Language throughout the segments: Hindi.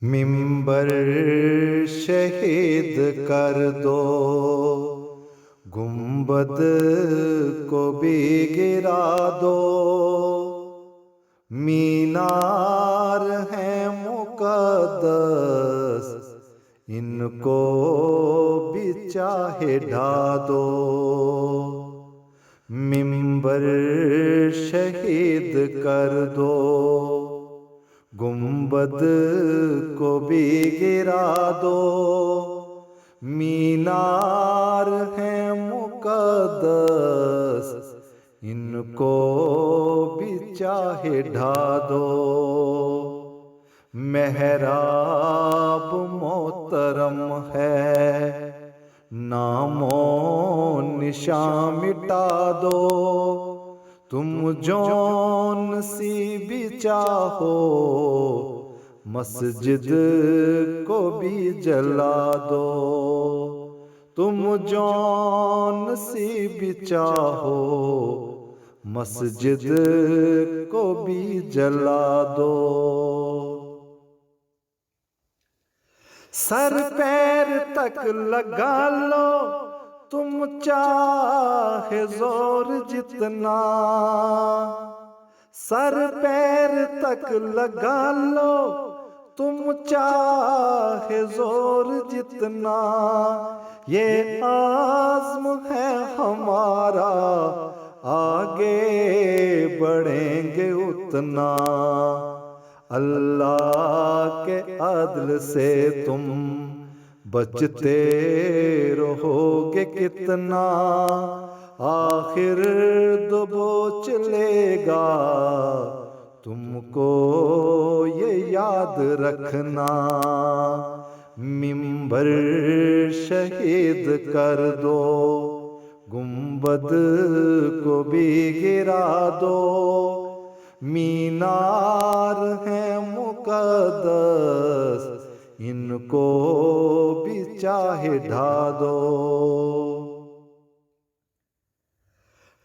मिंबर शहीद कर दो, गुंबद को भी गिरा दो। मीनार है मुकद्दस, इनको भी चाहे ढा दो। मिंबर शहीद कर दो, गुंबद को भी गिरा दो। मीनार है मुकद्दस, इनको भी चाहे ढा दो। मेहराब मोहतरम है, नामो निशान मिटा दो। तुम जौन सी भी चाहो, मस्जिद को भी जला दो। तुम जौन सी भी चाहो, मस्जिद को भी जला दो। सर पैर तक लगा लो, तुम चाहे जोर जितना। सर पैर तक लगा लो, तुम चाहे जोर जितना। ये आज़्म है हमारा, आगे बढ़ेंगे उतना। अल्लाह के अदल से तुम बचते रहोगे कितना। आखिर दबोच लेगा तुमको, ये याद रखना। मिंबर शहीद कर दो, गुंबद को भी गिरा दो। मीनार है मुकद्दस, इनको भी चाहे ढा दो।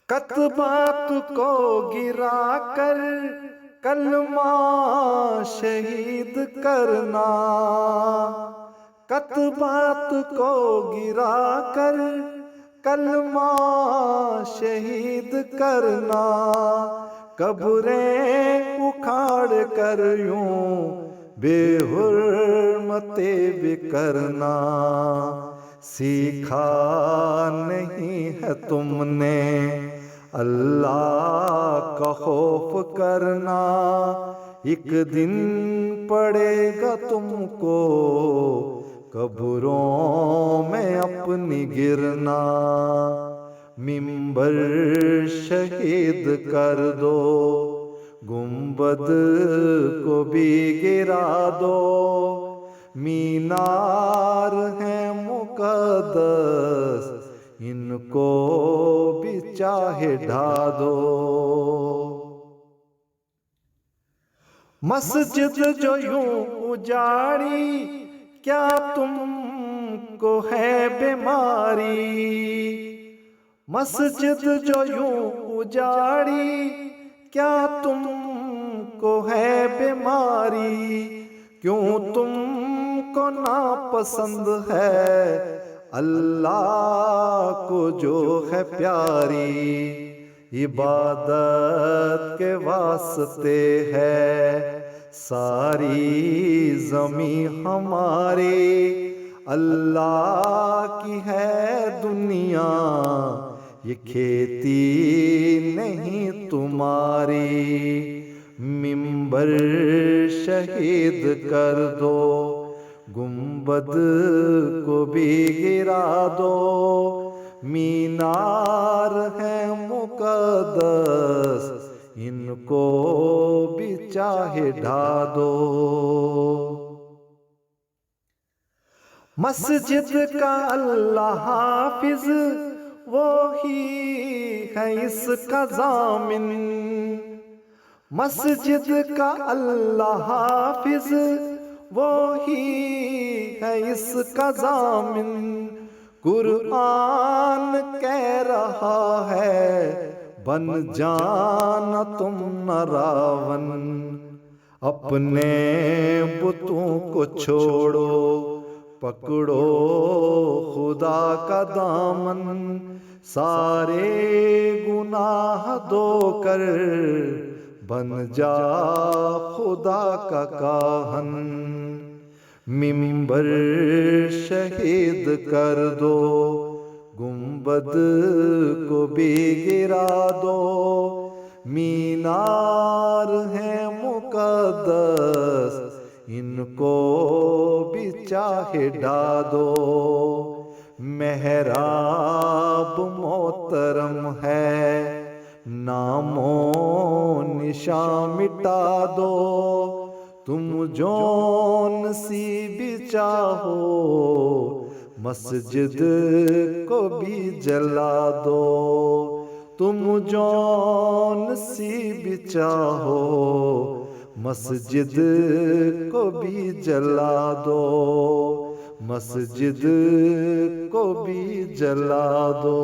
कतबात को गिरा कर कलमा शहीद करना। कतबात को गिरा कर कलमा शहीद करना। कब्रें उखाड़ कर यूं बेहुरमते भी करना। सीखा नहीं है तुमने अल्लाह का खौफ करना। एक दिन पड़ेगा तुमको कब्रों में अपनी गिरना। मिंबर शहीद कर दो, गुंबद को भी गिरा दो। मीनार है मुकद्दस, इनको भी चाहे ढा दो। मस्जिद जो यूं उजाड़ी, क्या तुमको है बीमारी। मस्जिद जो यूं उजाड़ी, क्या तुमको है बीमारी। क्यों तुमको नापसंद है अल्लाह को जो है प्यारी। इबादत के वास्ते है सारी ज़मीं हमारी। अल्लाह की है दुनिया, ये खेती नहीं तुम्हारी। मिंबर शहीद कर दो, गुंबद को भी गिरा दो। मीनार है मुकद्दस, इनको भी चाहे ढा दो। मस्जिद का अल्लाह हाफिज, वो ही है इसका जामिन। मस्जिद का अल्लाह हाफिज, वो ही है इसका जामिन। कुरान कह रहा है, बन जाना तुम न रावण। अपने बुतों को छोड़ो, पकड़ो खुदा का दामन, सारे गुनाह धोकर बन जा खुदा का काहन। मिंबर शहीद कर दो, गुंबद को भी गिरा दो, मीनार है मुकद्दस, इनको भी चाहे ढा दो। मेहराब मोहतरम है, नामो निशान मिटा दो, तुम जौन सी भी चाहो मस्जिद को भी जला दो, तुम जौन सी भी चाहो मस्जिद को भी जला दो, मस्जिद को भी जला दो।